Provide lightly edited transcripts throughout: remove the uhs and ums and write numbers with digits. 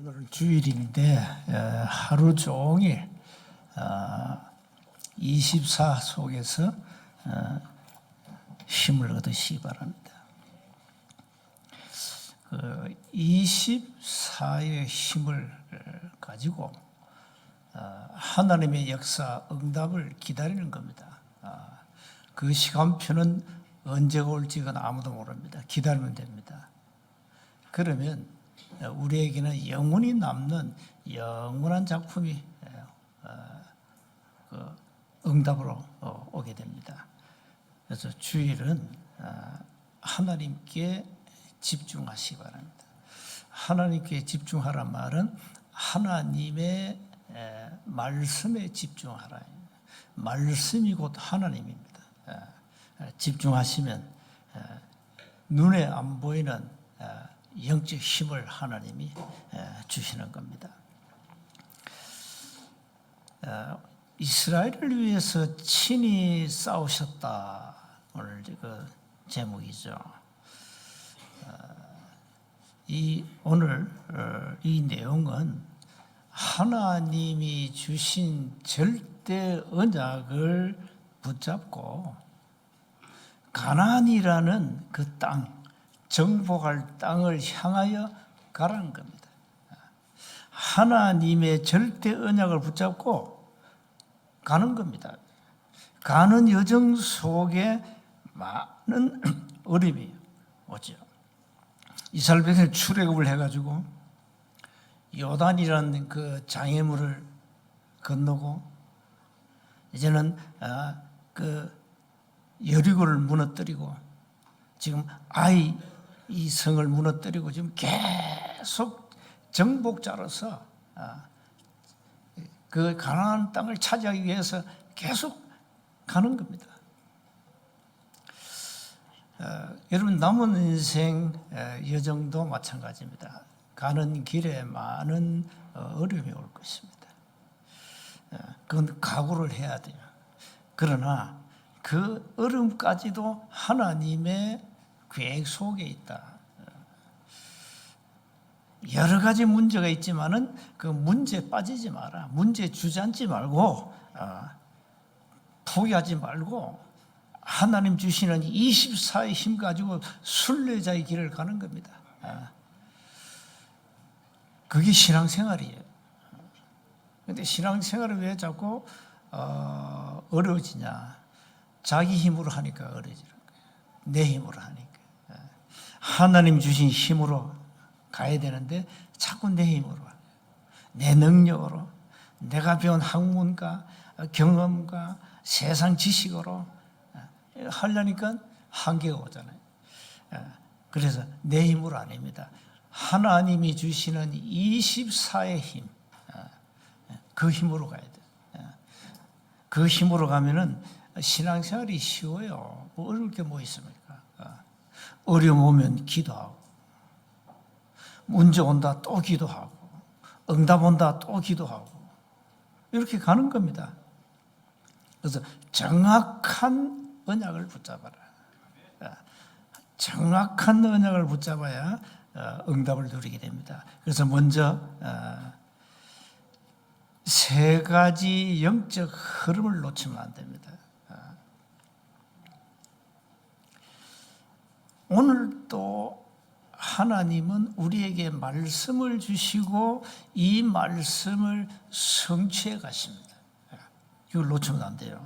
오늘은 주일인데 하루 종일 24 속에서 힘을 얻으시기 바랍니다. 24의 힘을 가지고 하나님의 역사, 응답을 기다리는 겁니다. 그 시간표는 언제가 올지는 아무도 모릅니다. 기다리면 됩니다. 그러면 우리에게는 영원히 남는 영원한 작품이 응답으로 오게 됩니다. 그래서 주일은 하나님께 집중하시기 바랍니다. 하나님께 집중하란 말은 하나님의 말씀에 집중하라. 말씀이 곧 하나님입니다. 집중하시면 눈에 안 보이는 영적 힘을 하나님이 주시는 겁니다. 이스라엘을 위해서 친히 싸우셨다. 오늘 그 제목이죠. 오늘 이 내용은 하나님이 주신 절대 언약을 붙잡고 가나안이라는 그 땅, 정복할 땅을 향하여 가라는 겁니다. 하나님의 절대 언약을 붙잡고 가는 겁니다. 가는 여정 속에 많은 어려움이 오죠. 이스라엘 백성이 출애굽을 해가지고 요단이라는 그 장애물을 건너고 이제는 그 여리고를 무너뜨리고 지금 아이 이 성을 무너뜨리고 지금 계속 정복자로서 그 가나안 땅을 차지하기 위해서 계속 가는 겁니다. 여러분 남은 인생 여정도 마찬가지입니다. 가는 길에 많은 어려움이 올 것입니다. 그건 각오를 해야 돼요. 그러나 그 어려움까지도 하나님의 계획 속에 있다. 여러 가지 문제가 있지만은 그 문제에 빠지지 마라. 문제 주저앉지 말고 포기하지 말고 하나님 주시는 24의 힘 가지고 순례자의 길을 가는 겁니다. 그게 신앙생활이에요. 그런데 신앙생활을 왜 자꾸 어려워지냐? 자기 힘으로 하니까 어려워지는 거예요. 내 힘으로 하니까. 하나님 주신 힘으로 가야 되는데 자꾸 내 힘으로, 내 능력으로, 내가 배운 학문과 경험과 세상 지식으로 하려니까 한계가 오잖아요. 그래서 내 힘으로 아닙니다. 하나님이 주시는 24의 힘, 그 힘으로 가야 돼요. 그 힘으로 가면은 신앙생활이 쉬워요. 뭐 어려울 게 뭐 있습니까? 어려움 오면 기도하고, 문제 온다 또 기도하고, 응답 온다 또 기도하고, 이렇게 가는 겁니다. 그래서 정확한 언약을 붙잡아라. 정확한 언약을 붙잡아야 응답을 누리게 됩니다. 그래서 먼저 세 가지 영적 흐름을 놓치면 안 됩니다. 오늘 또 하나님은 우리에게 말씀을 주시고 이 말씀을 성취해 가십니다. 이걸 놓치면 안 돼요.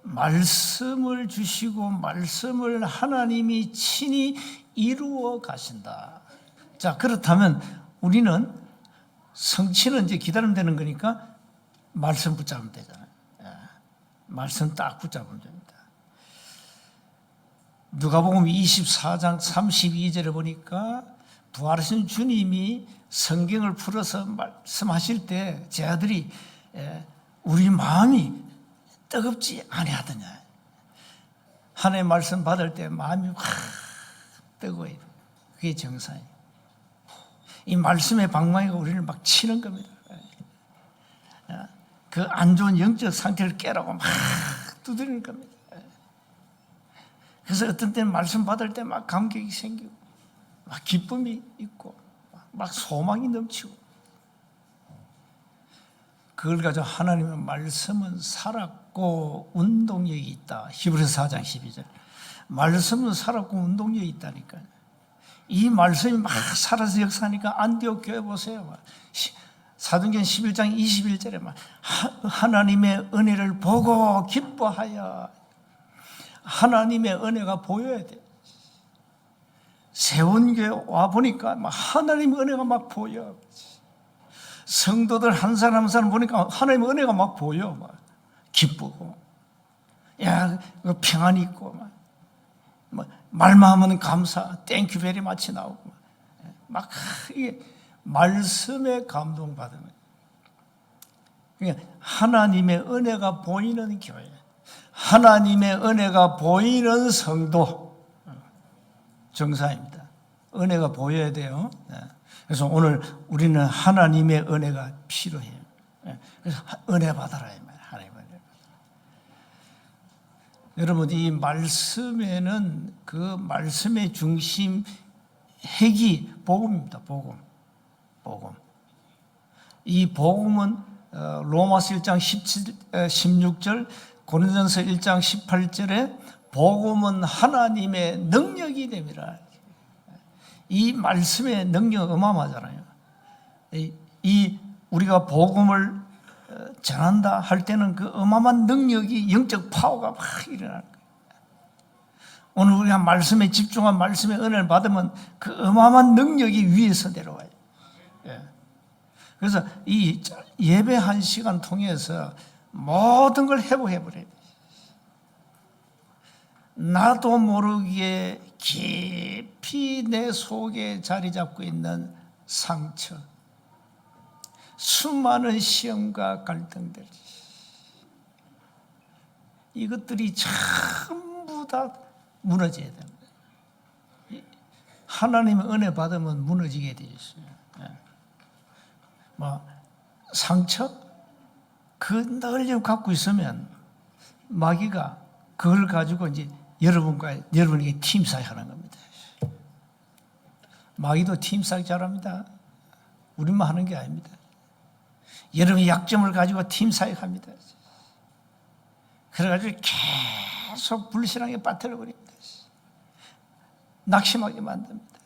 말씀을 주시고 말씀을 하나님이 친히 이루어 가신다. 자, 그렇다면 우리는 성취는 이제 기다리면 되는 거니까 말씀 붙잡으면 되잖아요. 말씀 딱 붙잡으면 됩니다. 누가복음 24장 32절에 보니까 부활하신 주님이 성경을 풀어서 말씀하실 때 제 아들이 우리 마음이 뜨겁지 아니하더냐. 하나님의 말씀 받을 때 마음이 확 뜨거워요. 그게 정상이에요. 이 말씀의 방망이가 우리를 막 치는 겁니다. 그 안 좋은 영적 상태를 깨라고 막 두드리는 겁니다. 그래서 어떤 때는 말씀 받을 때 막 감격이 생기고 막 기쁨이 있고 막 소망이 넘치고, 그걸 가지고 하나님의 말씀은 살았고 운동력이 있다. 히브리서 4장 12절. 말씀은 살았고 운동력이 있다니까요. 이 말씀이 막 살아서 역사하니까 안디옥 교회 보세요. 사도행전 11장 21절에 막 하나님의 은혜를 보고 기뻐하여, 하나님의 은혜가 보여야 돼. 세원교회 와보니까 막 하나님의 은혜가 막 보여. 성도들 한 사람 한 사람 보니까 하나님의 은혜가 막 보여. 막 기쁘고, 야, 평안이 있고, 막 말만 하면 감사, 땡큐 베리 마치 나오고, 막 이게 말씀에 감동받으면, 그러니까 하나님의 은혜가 보이는 교회, 하나님의 은혜가 보이는 성도, 정사입니다. 은혜가 보여야 돼요. 그래서 오늘 우리는 하나님의 은혜가 필요해요. 그래서 은혜 받아라, 하나님의 은혜. 여러분, 이 말씀에는 그 말씀의 중심 핵이 복음입니다. 복음. 이 복음은 로마서 1장 16절, 고린도전서 1장 18절에 복음은 하나님의 능력이 됩니다. 이 말씀의 능력 어마어마하잖아요. 이 우리가 복음을 전한다 할 때는 그 어마어마한 능력이, 영적 파워가 막 일어나는 거예요. 오늘 우리가 말씀에 집중한 말씀의 은혜를 받으면 그 어마어마한 능력이 위에서 내려와요. 그래서 이 예배 한 시간 통해서 모든 걸 회복해버려야 돼요. 나도 모르게 깊이 내 속에 자리 잡고 있는 상처, 수많은 시험과 갈등들, 이것들이 전부 다 무너져야 됩니다. 하나님의 은혜 받으면 무너지게 되어 있어요. 상처? 그 늘 갖고 있으면 마귀가 그걸 가지고 이제 여러분에게 팀사기 하는 겁니다. 마귀도 팀사기 잘합니다. 우리만 하는 게 아닙니다. 여러분의 약점을 가지고 팀사기 합니다. 그래가지고 계속 불신앙에 빠뜨려버립니다. 낙심하게 만듭니다.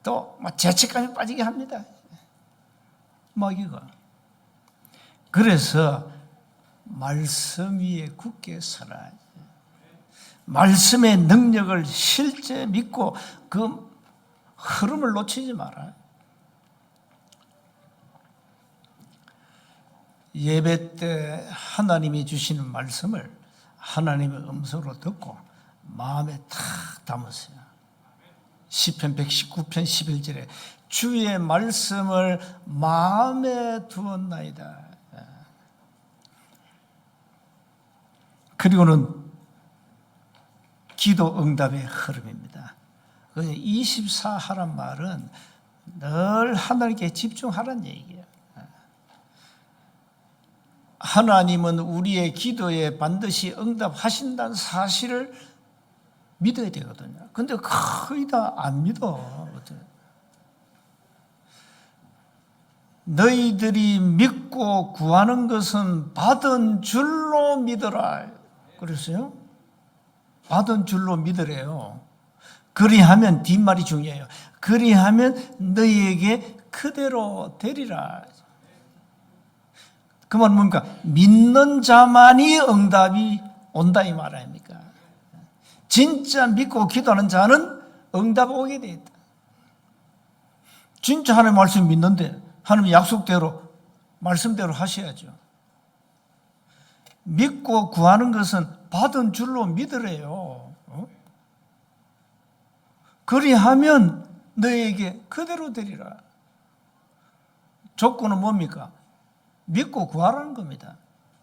또 죄책감에 빠지게 합니다. 마귀가. 그래서 말씀 위에 굳게 서라. 말씀의 능력을 실제 믿고 그 흐름을 놓치지 마라. 예배 때 하나님이 주시는 말씀을 하나님의 음성으로 듣고 마음에 탁 담으세요. 시편 119편 11절에 주의 말씀을 마음에 두었나이다. 그리고는 기도 응답의 흐름입니다. 24 하란 말은 늘 하나님께 집중하라는 얘기예요. 하나님은 우리의 기도에 반드시 응답하신다는 사실을 믿어야 되거든요. 근데 거의 다 안 믿어. 너희들이 믿고 구하는 것은 받은 줄로 믿어라. 그랬어요? 받은 줄로 믿으래요. 그리하면, 뒷말이 중요해요. 그리하면 너희에게 그대로 되리라. 그 말은 뭡니까? 믿는 자만이 응답이 온다 이 말 아닙니까? 진짜 믿고 기도하는 자는 응답 오게 돼 있다. 진짜 하나님의 말씀 믿는데 하나님 약속대로 말씀대로 하셔야죠. 믿고 구하는 것은 받은 줄로 믿으래요. 그리하면 너에게 그대로 되리라. 조건은 뭡니까? 믿고 구하라는 겁니다.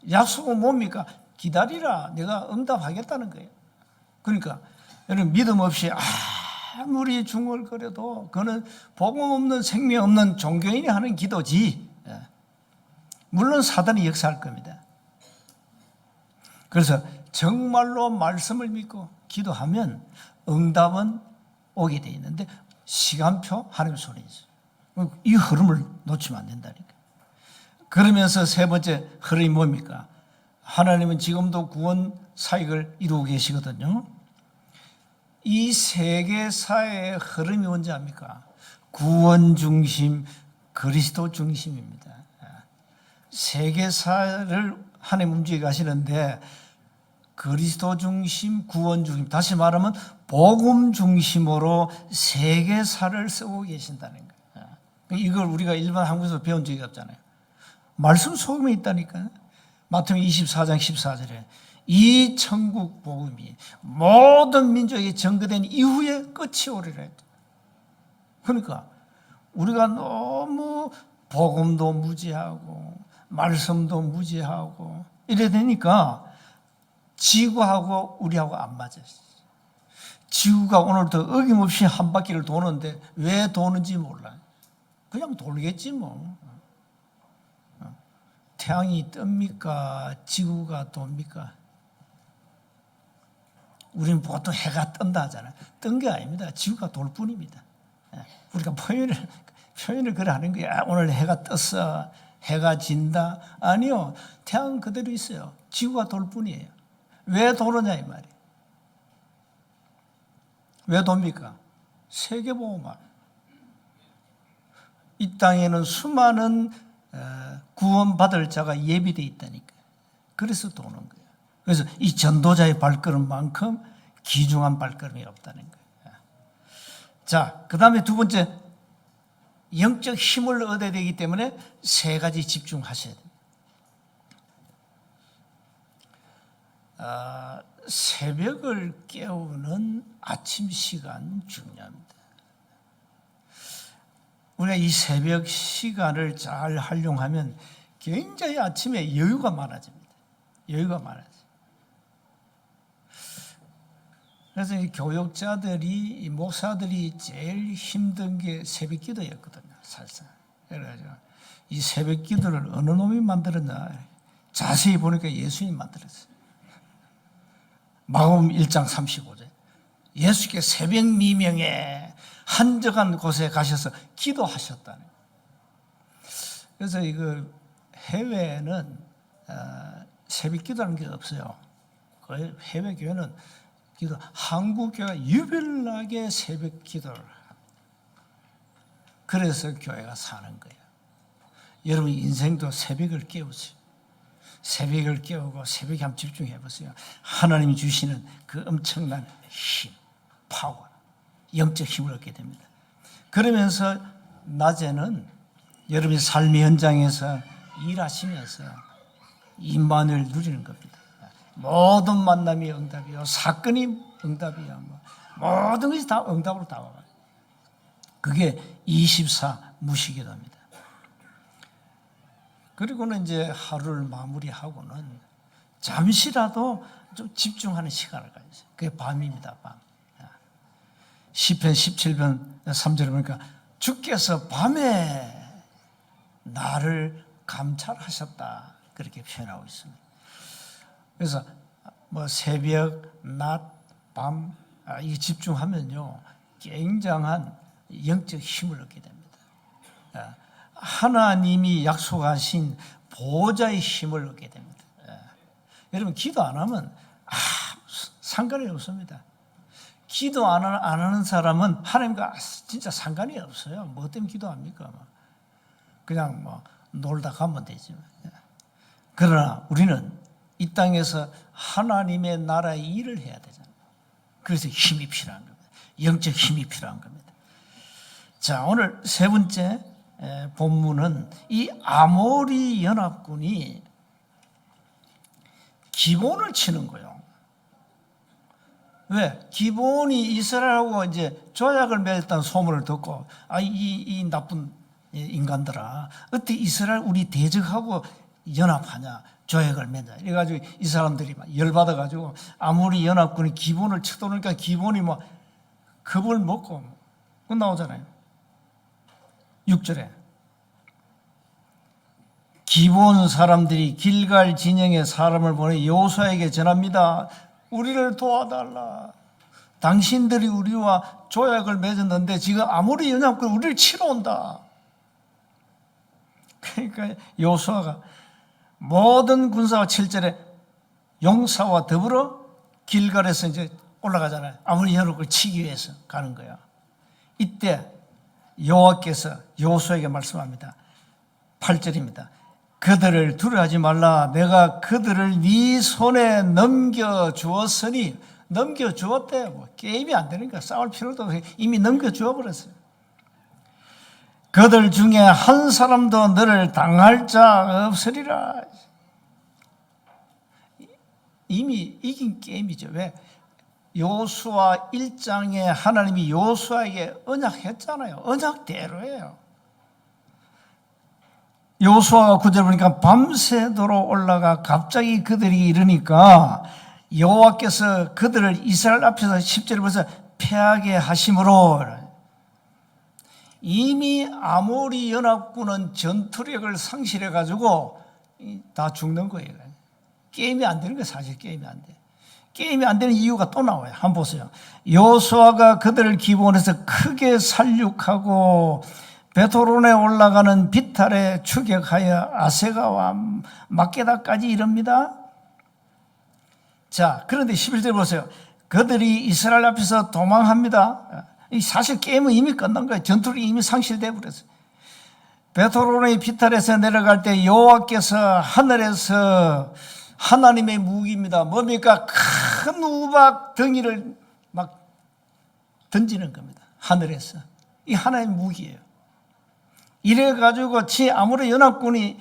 약속은 뭡니까? 기다리라. 내가 응답하겠다는 거예요. 그러니까 여러분, 믿음 없이 아무리 중얼거려도 그는 복음 없는, 생명 없는 종교인이 하는 기도지. 물론 사단이 역사할 겁니다. 그래서 정말로 말씀을 믿고 기도하면 응답은 오게 돼 있는데 시간표 하나님 손에 있어요. 이 흐름을 놓치면 안 된다니까. 그러면서 세 번째 흐름이 뭡니까? 하나님은 지금도 구원 사역을 이루고 계시거든요. 이 세계사의 흐름이 뭔지 압니까? 구원 중심, 그리스도 중심입니다. 세계사를 하나님 움직여 가시는데 그리스도 중심, 구원 중심, 다시 말하면 복음 중심으로 세계사를 쓰고 계신다는 거예요. 이걸 우리가 일반 한국에서 배운 적이 없잖아요. 말씀 속에 있다니까요. 마태복음 24장 14절에 이 천국 복음이 모든 민족에게 전거된 이후에 끝이 오리라 했다. 그러니까 우리가 너무 복음도 무지하고 말씀도 무지하고 이래 되니까 지구하고 우리하고 안 맞아요. 지구가 오늘도 어김없이 한 바퀴를 도는데 왜 도는지 몰라요. 그냥 돌겠지 뭐. 태양이 뜹니까? 지구가 돕니까? 우리는 보통 해가 뜬다 하잖아요. 뜬 게 아닙니다. 지구가 돌 뿐입니다. 우리가 표현을 그래 하는 거야. 오늘 해가 떴어. 해가 진다. 아니요. 태양은 그대로 있어요. 지구가 돌 뿐이에요. 왜 도느냐 이 말이에요. 왜 돕니까? 세계보고만. 이 땅에는 수많은 구원받을 자가 예비되어 있다니까. 그래서 도는 거예요. 그래서 이 전도자의 발걸음만큼 귀중한 발걸음이 없다는 거예요. 자, 그 다음에 두 번째, 영적 힘을 얻어야 되기 때문에 세 가지 집중하셔야 됩니다. 새벽을 깨우는 아침 시간 중요합니다. 우리가 이 새벽 시간을 잘 활용하면 굉장히 아침에 여유가 많아집니다. 여유가 많아져요. 그래서 이 교육자들이, 이 목사들이 제일 힘든 게 새벽 기도였거든요, 사실상. 그래가지고 이 새벽 기도를 어느 놈이 만들었나? 자세히 보니까 예수님이 만들었어요. 마가복음 1장 35절. 예수께 새벽 미명에 한적한 곳에 가셔서 기도하셨다는. 그래서 이거 해외에는 새벽 기도라는 게 없어요. 해외 교회는 기도, 한국 교회가 유별나게 새벽 기도를 합니다. 그래서 교회가 사는 거예요. 여러분 인생도 새벽을 깨우세요. 새벽을 깨우고 새벽에 한번 집중해 보세요. 하나님이 주시는 그 엄청난 힘, 파워, 영적 힘을 얻게 됩니다. 그러면서 낮에는 여러분이 삶의 현장에서 일하시면서 임만을 누리는 겁니다. 모든 만남이 응답이요, 사건이 응답이요, 모든 것이 다 응답으로 다가와요. 그게 24 무시기도입니다. 그리고는 이제 하루를 마무리하고는 잠시라도 좀 집중하는 시간을 가지세요. 그게 밤입니다, 밤. 시편 17편 3절에 보니까 주께서 밤에 나를 감찰하셨다, 그렇게 표현하고 있습니다. 그래서 뭐 새벽, 낮, 밤, 이 집중하면요 굉장한 영적 힘을 얻게 됩니다. 하나님이 약속하신 보호자의 힘을 얻게 됩니다. 여러분 기도 안 하면 상관이 없습니다. 기도 안 하는 사람은 하나님과 진짜 상관이 없어요. 뭐 때문에 기도합니까? 그냥 뭐 놀다 가면 되지. 그러나 우리는 이 땅에서 하나님의 나라의 일을 해야 되잖아요. 그래서 힘이 필요한 겁니다. 영적 힘이 필요한 겁니다. 자, 오늘 세 번째 본문은 이 아모리 연합군이 기본을 치는 거예요. 왜? 기본이 이스라엘하고 이제 조약을 맺었다는 소문을 듣고, 이 나쁜 인간들아, 어떻게 이스라엘 우리 대적하고 연합하냐, 조약을 맺냐. 이래가지고 이 사람들이 막 열받아가지고 아모리 연합군이 기본을 쳐도니까 기본이 뭐 겁을 먹고, 그 나오잖아요. 6절에. 기본 사람들이 길갈 진영에 사람을 보내 여호수아에게 전합니다. 우리를 도와달라. 당신들이 우리와 조약을 맺었는데 지금 아모리 연합군이 우리를 치러 온다. 그러니까 여호수아가 모든 군사와 7절에 용사와 더불어 길갈에서 이제 올라가잖아요. 아무리 여러분을 치기 위해서 가는 거야. 이때 여호와께서 여호수아에게 말씀합니다. 8절입니다. 그들을 두려워하지 말라. 내가 그들을 네 손에 넘겨주었으니. 넘겨주었대요. 뭐 게임이 안 되니까 싸울 필요도 없어요. 이미 넘겨주어 버렸어요. 그들 중에 한 사람도 너를 당할 자 없으리라. 이미 이긴 게임이죠. 왜? 여호수아 1장에 하나님이 여호수아에게 언약했잖아요. 언약대로예요. 여호수아가 9절 보니까 밤새도록 올라가 갑자기 그들이 이르니까 여호와께서 그들을 이스라엘 앞에서 10절에 벌써 패하게 하심으로 이미 아모리 연합군은 전투력을 상실해 가지고 다 죽는 거예요. 게임이 안 되는 거예요. 사실 게임이 안 돼. 게임이 안 되는 이유가 또 나와요. 한번 보세요. 여호수아가 그들을 기본해서 크게 살육하고 베토론에 올라가는 비탈에 추격하여 아세가와 막게다까지 이릅니다. 자, 그런데 11절 보세요. 그들이 이스라엘 앞에서 도망합니다. 사실 게임은 이미 끝난 거예요. 전투력이 이미 상실돼 버렸어요. 베토론의 비탈에서 내려갈 때 여호와께서 하늘에서 하나님의 무기입니다. 뭡니까? 큰 우박 덩이를 막 던지는 겁니다. 하늘에서. 이 하나님의 무기예요. 이래가지고 아무리 연합군이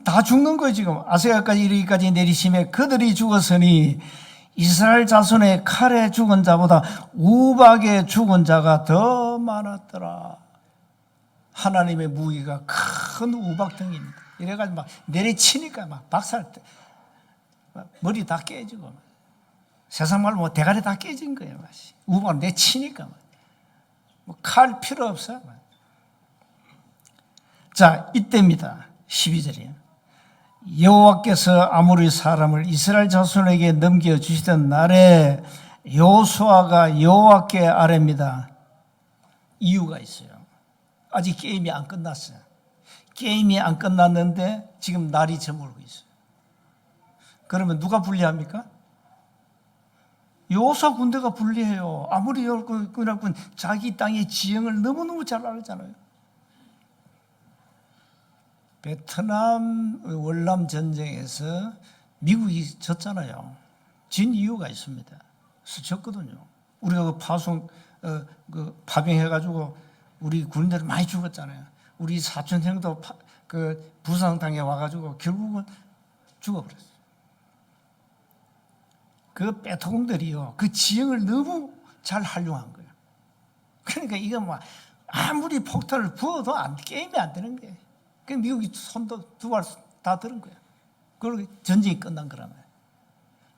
다 죽는 거예요. 지금 아세가까지 이르기까지 내리심에 그들이 죽었으니 이스라엘 자손의 칼에 죽은 자보다 우박에 죽은 자가 더 많았더라. 하나님의 무기가 큰 우박덩이입니다. 이래가지고 막 내리치니까 막 박살 때 머리 다 깨지고 세상 말로 뭐 대가리 다 깨진 거예요. 우박을 내치니까 뭐 칼 필요 없어요. 자, 이때입니다. 12절이에요. 여호와께서 아모리 사람을 이스라엘 자손에게 넘겨주시던 날에 여호수아가 여호와께 아뢰입니다. 이유가 있어요. 아직 게임이 안 끝났어요. 게임이 안 끝났는데 지금 날이 저물고 있어요. 그러면 누가 불리합니까? 여호수아 군대가 불리해요. 아무리 연합군 자기 땅의 지형을 너무너무 잘 알잖아요. 베트남 월남 전쟁에서 미국이 졌잖아요. 진 이유가 있습니다. 그래서 졌거든요. 우리가 그 파병해가지고 우리 군인들 많이 죽었잖아요. 우리 사촌 형도 부상당해 와가지고 결국은 죽어버렸어요. 그 빼토공들이요, 그 지형을 너무 잘 활용한 거예요. 그러니까 이거 뭐 아무리 폭탄을 부어도 게임이 안 되는 거예요. 그 미국이 손도 두 발 다 들은 거예요. 그리고 전쟁이 끝난 거라면.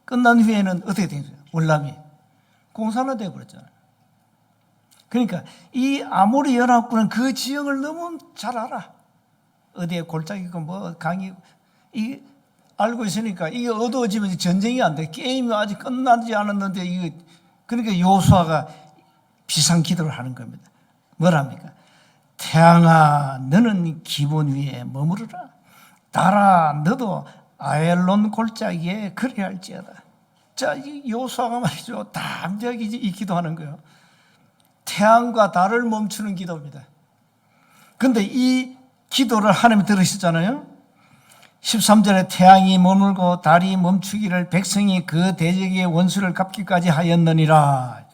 끝난 후에는 어떻게 된 거예요? 월남이 공산화되어 버렸잖아요. 그러니까 이 아모리 연합군은 그 지형을 너무 잘 알아. 어디에 골짜기고 뭐 강이 알고 있으니까 이게 어두워지면 전쟁이 안 돼. 게임이 아직 끝나지 않았는데 그러니까 여호수아가 비상기도를 하는 겁니다. 뭐랍니까? 태양아, 너는 기본 위에 머무르라. 달아, 너도 아엘론 골짜기에 그리할지어다. 자, 이 여호수아가 말이죠, 담대하게 이 기도하는 거예요. 태양과 달을 멈추는 기도입니다. 그런데 이 기도를 하나님이 들으셨잖아요. 13절에 태양이 머물고 달이 멈추기를 백성이 그 대적의 원수를 갚기까지 하였느니라.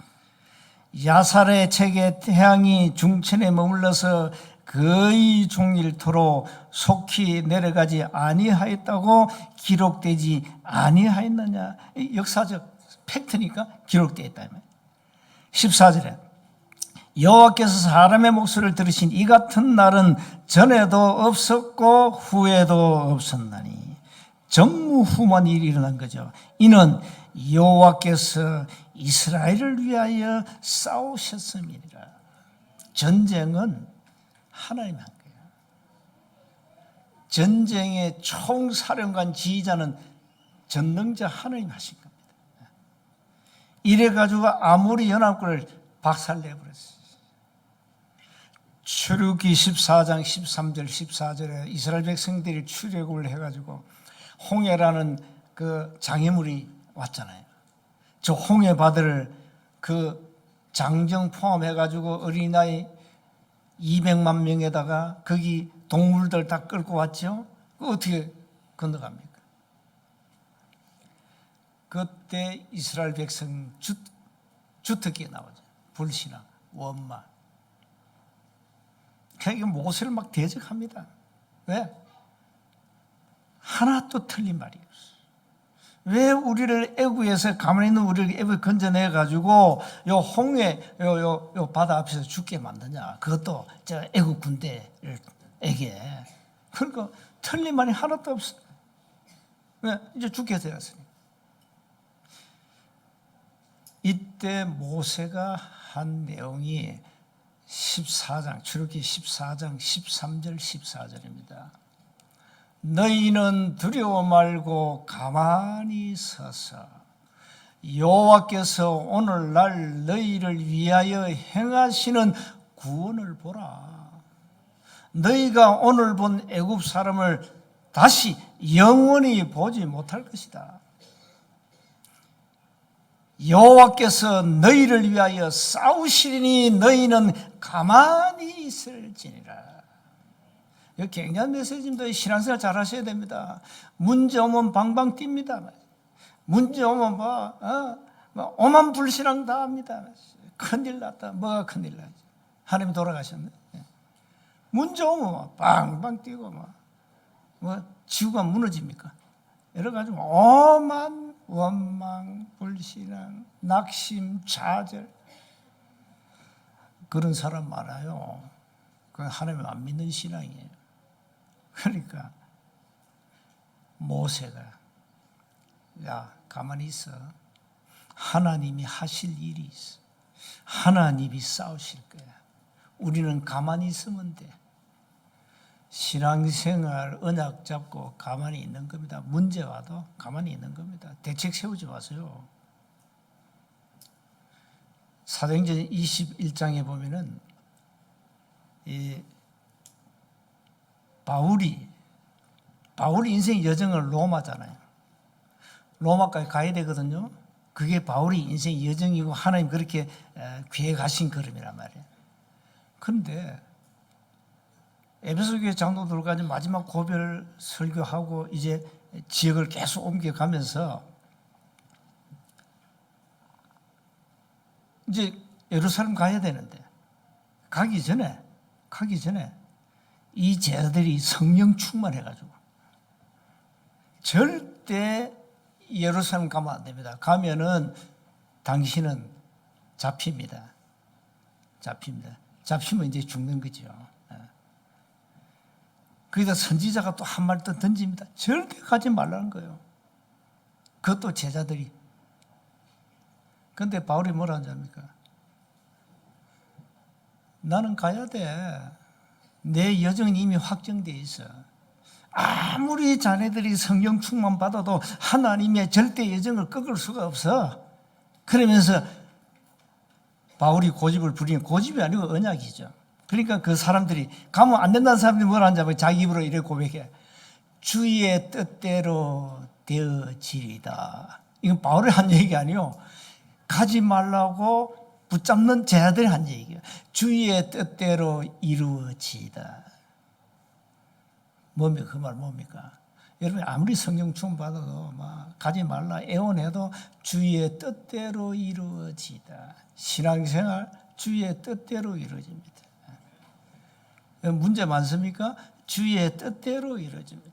야살의 책에 태양이 중천에 머물러서 거의 종일토록 속히 내려가지 아니하였다고 기록되지 아니하였느냐. 역사적 팩트니까 기록되어 있다. 14절에 여호와께서 사람의 목소리를 들으신 이 같은 날은 전에도 없었고 후에도 없었나니. 전무후무한 일이 일어난 거죠. 이는 여호와께서 이스라엘을 위하여 싸우셨음이니라. 전쟁은 하나님이 한 거예요. 전쟁의 총사령관 지휘자는 전능자 하나님이 하신 겁니다. 이래가지고 아모리 연합군을 박살내버렸어요. 출애굽기 14장 13절 14절에 이스라엘 백성들이 출애굽을 해가지고 홍해라는 그 장애물이 왔잖아요. 저 홍해 바다를 그 장정 포함해가지고 어린아이 200만 명에다가 거기 동물들 다 끌고 왔죠. 그 어떻게 건너갑니까? 그때 이스라엘 백성 주특기가 나오죠. 불신앙, 원망. 그러니까 모세를 막 대적합니다. 왜? 하나도 틀린 말이 없어. 왜 우리를 애굽에서 가만히 있는 우리를 애굽에 건져내 가지고 요 홍해 요 바다 앞에서 죽게 만드냐? 그것도 저 애굽 군대에게. 그러니까 틀린 말이 하나도 없어. 왜? 이제 죽게 되었으니. 이때 모세가 한 내용이 14장, 출애굽기 14장 13절 14절입니다. 너희는 두려워 말고 가만히 서서 여호와께서 오늘날 너희를 위하여 행하시는 구원을 보라. 너희가 오늘 본 애굽 사람을 다시 영원히 보지 못할 것이다. 여호와께서 너희를 위하여 싸우시리니 너희는 가만히 있을지니라. 이거 굉장한 메시지입니다. 신앙생활 잘 하셔야 됩니다. 문제 오면 방방 뜁니다. 문제 오면 오만 불신앙 다 합니다. 큰일 났다. 뭐가 큰일 나지? 하나님 돌아가셨네. 문제 오면 방방 뛰고 지구가 무너집니까? 여러 가지 오만 원망, 불신앙, 낙심, 좌절 그런 사람 많아요. 그건 하나님 안 믿는 신앙이에요. 그러니까 모세가 야 가만히 있어. 하나님이 하실 일이 있어. 하나님이 싸우실 거야. 우리는 가만히 있으면 돼. 신앙생활 언약 잡고 가만히 있는 겁니다. 문제 와도 가만히 있는 겁니다. 대책 세우지 마세요. 사도행전 21장에 보면은 이 바울이 인생 여정을 로마잖아요. 로마까지 가야 되거든요. 그게 바울이 인생 여정이고 하나님 그렇게 계획하신 걸음이란 말이에요. 그런데 에베소 교회 장로들까지 마지막 고별 설교하고 이제 지역을 계속 옮겨가면서 이제 예루살렘 가야 되는데 가기 전에 이 제자들이 성령 충만해가지고 절대 예루살렘 가면 안 됩니다. 가면은 당신은 잡힙니다. 잡히면 이제 죽는 거죠. 거기다 선지자가 또 한 말 또 던집니다. 절대 가지 말라는 거예요. 그것도 제자들이. 그런데 바울이 뭐라 하지 않습니까? 나는 가야 돼. 내 여정은 이미 확정되어 있어. 아무리 자네들이 성령 충만 받아도 하나님의 절대 여정을 꺾을 수가 없어. 그러면서 바울이 고집을 부리는 고집이 아니고 언약이죠. 그러니까 그 사람들이 가면 안 된다는 사람들이 뭐라 하는지 알아요? 자기 입으로 이렇게 고백해. 주의 뜻대로 되어지리다. 이건 바울이 한 얘기가 아니요. 가지 말라고 붙잡는 제자들이 한 얘기예요. 주의 뜻대로 이루어지다. 뭡니까? 그 말 뭡니까? 여러분 아무리 성령 충만 받아도 막 가지 말라 애원해도 주의 뜻대로 이루어지다. 신앙생활 주의 뜻대로 이루어집니다. 문제 많습니까? 주의 뜻대로 이루어집니다.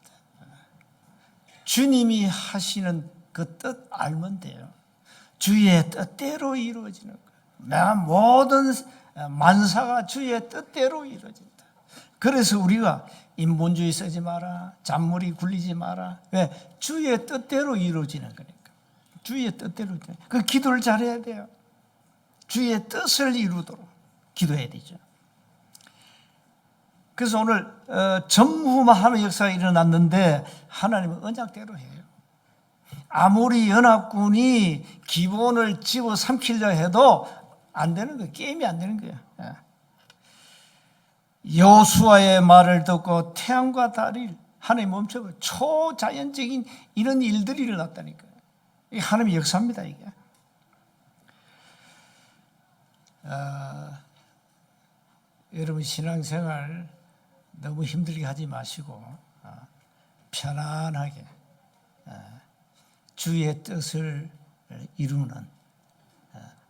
주님이 하시는 그 뜻 알면 돼요. 주의 뜻대로 이루어지는 거예요. 모든 만사가 주의 뜻대로 이루어진다. 그래서 우리가 인본주의 쓰지 마라. 잔머리 굴리지 마라. 왜? 주의 뜻대로 이루어지는 거니까. 주의 뜻대로. 그 기도를 잘해야 돼요. 주의 뜻을 이루도록 기도해야 되죠. 그래서 오늘 전무후무한 역사가 일어났는데 하나님은 언약대로 해요. 아무리 연합군이 기본을 집어삼키려 해도 안 되는 거예요. 게임이 안 되는 거예요. 여호수아의 말을 듣고 태양과 달이 하나님 멈춰고 초자연적인 이런 일들이 일어났다니까요. 이게 하나님의 역사입니다, 이게. 여러분 신앙생활 너무 힘들게 하지 마시고 편안하게 주의 뜻을 이루는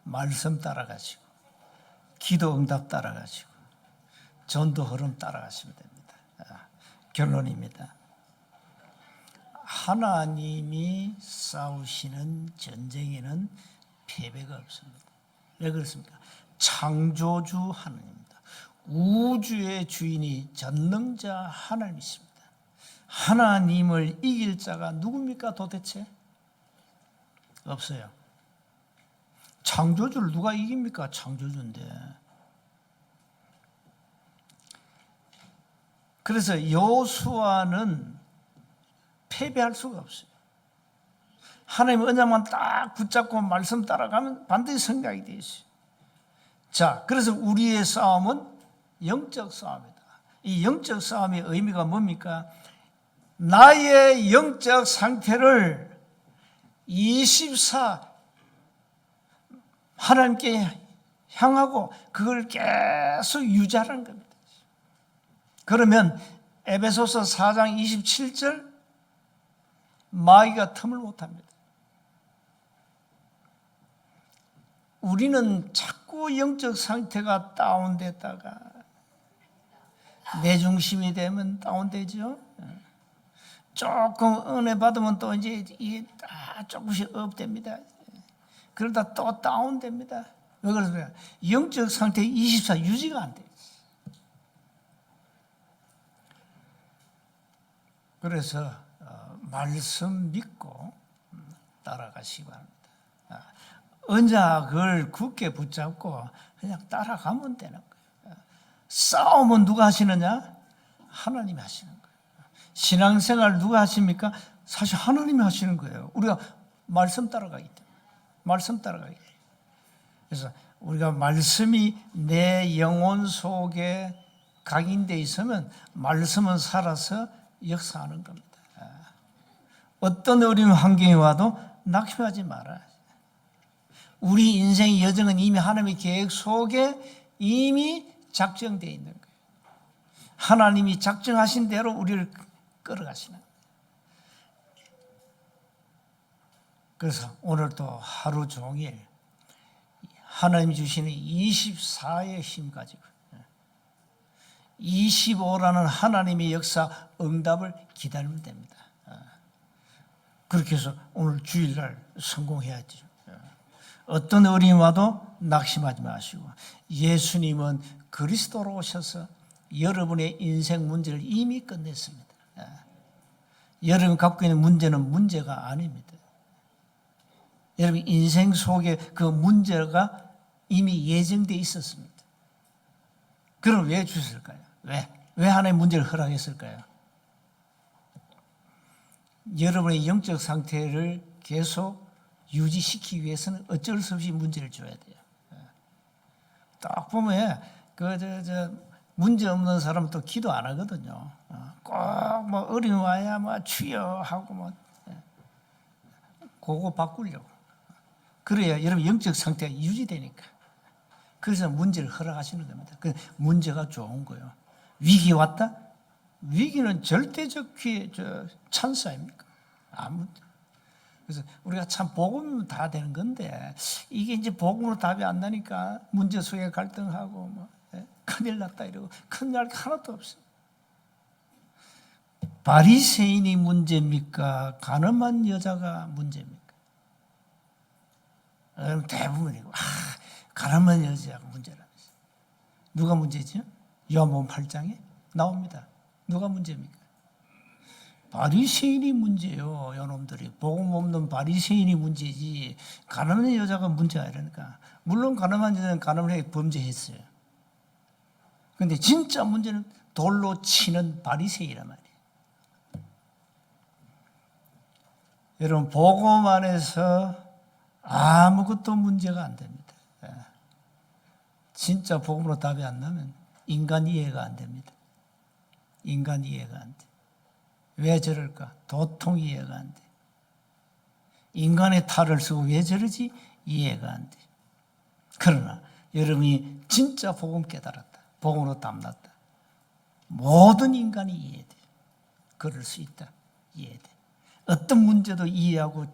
말씀 따라가시고 기도 응답 따라가시고 전도 흐름 따라가시면 됩니다. 결론입니다. 하나님이 싸우시는 전쟁에는 패배가 없습니다. 왜 그렇습니까? 창조주 하나님입니다. 우주의 주인이 전능자 하나님이십니다. 하나님을 이길 자가 누굽니까 도대체? 없어요. 창조주를 누가 이깁니까? 창조주인데. 그래서 여호수아는 패배할 수가 없어요. 하나님의 언약만 딱 붙잡고 말씀 따라가면 반드시 승리하게 되어 있어요. 자, 그래서 우리의 싸움은 영적 싸움이다. 이 영적 싸움의 의미가 뭡니까? 나의 영적 상태를 24 하나님께 향하고 그걸 계속 유지하라는 겁니다. 그러면 에베소서 4장 27절 마귀가 틈을 못합니다. 우리는 자꾸 영적 상태가 다운됐다가 내 중심이 되면 다운되죠. 조금 은혜 받으면 또 이제 이게 조금씩 업됩니다. 그러다 또 다운됩니다. 왜 그러세요? 영적 상태 24 유지가 안 돼요. 그래서 말씀 믿고 따라가시기 바랍니다. 언약을 굳게 붙잡고 그냥 따라가면 되는 거예요. 싸움은 누가 하시느냐? 하나님이 하시는 거예요. 신앙생활 누가 하십니까? 사실 하나님이 하시는 거예요. 우리가 말씀 따라가기 때문에. 말씀 따라가기 때문에. 그래서 우리가 말씀이 내 영혼 속에 각인되어 있으면 말씀은 살아서 역사하는 겁니다. 어떤 어려운 환경이 와도 낙심하지 말아요. 우리 인생의 여정은 이미 하나님의 계획 속에 이미 작정되어 있는 거예요. 하나님이 작정하신 대로 우리를 끌어가시는 거예요. 그래서 오늘도 하루 종일 하나님이 주시는 24의 힘 가지고 25라는 하나님의 역사 응답을 기다리면 됩니다. 그렇게 해서 오늘 주일날 성공해야죠. 어떤 어려움이 와도 낙심하지 마시고 예수님은 그리스도로 오셔서 여러분의 인생 문제를 이미 끝냈습니다. 여러분 갖고 있는 문제는 문제가 아닙니다. 여러분 인생 속에 그 문제가 이미 예정되어 있었습니다. 그럼 왜 주셨을까요? 왜 하나의 문제를 허락했을까요? 여러분의 영적 상태를 계속 유지시키기 위해서는 어쩔 수 없이 문제를 줘야 돼요. 딱 보면 문제 없는 사람은 또 기도 안 하거든요. 꼭 뭐 어려움 와야 뭐 주여 하고 뭐 그거 바꾸려고. 그래야 여러분 영적 상태가 유지되니까. 그래서 문제를 허락하시는 겁니다. 그 문제가 좋은 거예요. 위기 왔다? 위기는 절대적 찬스 아닙니까? 그래서 우리가 참 복음이면 다 되는 건데 이게 이제 복음으로 답이 안 나니까 문제 속에 갈등하고 뭐 큰일 났다 이러고 큰일 하나도 없어요. 바리새인이 문제입니까? 가늠한 여자가 문제입니까? 대부분이고 가늠한 여자가 문제라면서. 누가 문제죠? 요한복음 8장에 나옵니다. 누가 문제입니까? 바리새인이 문제예요. 여러분들이 복음 없는 바리새인이 문제지 가늠한 여자가 문제가 아니라니까. 물론 가늠한 여자는 가늠을 해 범죄했어요. 그런데 진짜 문제는 돌로 치는 바리새인이란 말이에요. 여러분 복음 안에서 아무것도 문제가 안 됩니다. 진짜 복음으로 답이 안 나면 인간 이해가 안 됩니다. 인간 이해가 안 돼. 왜 저럴까? 도통 이해가 안 돼. 인간의 탈을 쓰고 왜 저러지? 이해가 안 돼. 그러나 여러분이 진짜 복음 깨달았다. 복음으로 담났다. 모든 인간이 이해돼. 그럴 수 있다. 이해돼. 어떤 문제도 이해하고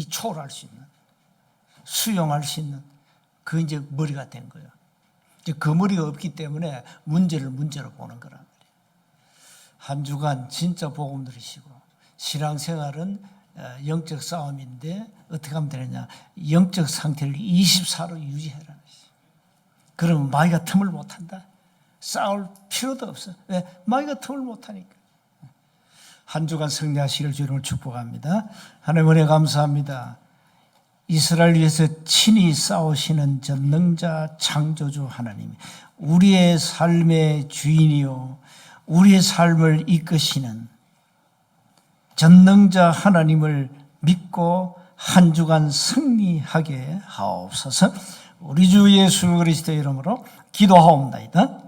초월할 수 있는, 수용할 수 있는 그 이제 머리가 된 거예요. 이제 그 머리가 없기 때문에 문제를 문제로 보는 거란 말이에요. 한 주간 진짜 복음 들으시고 신앙생활은 영적 싸움인데 어떻게 하면 되느냐? 영적 상태를 24로 유지해라는 것이죠. 그러면 마귀가 틈을 못한다. 싸울 필요도 없어. 왜? 마귀가 틈을 못하니까. 한 주간 승리하시길 주님을 축복합니다. 하나님 은혜 감사합니다. 이스라엘 위해서 친히 싸우시는 전능자 창조주 하나님, 우리의 삶의 주인이요 우리의 삶을 이끄시는 전능자 하나님을 믿고 한 주간 승리하게 하옵소서. 우리 주 예수 그리스도의 이름으로 기도하옵나이다.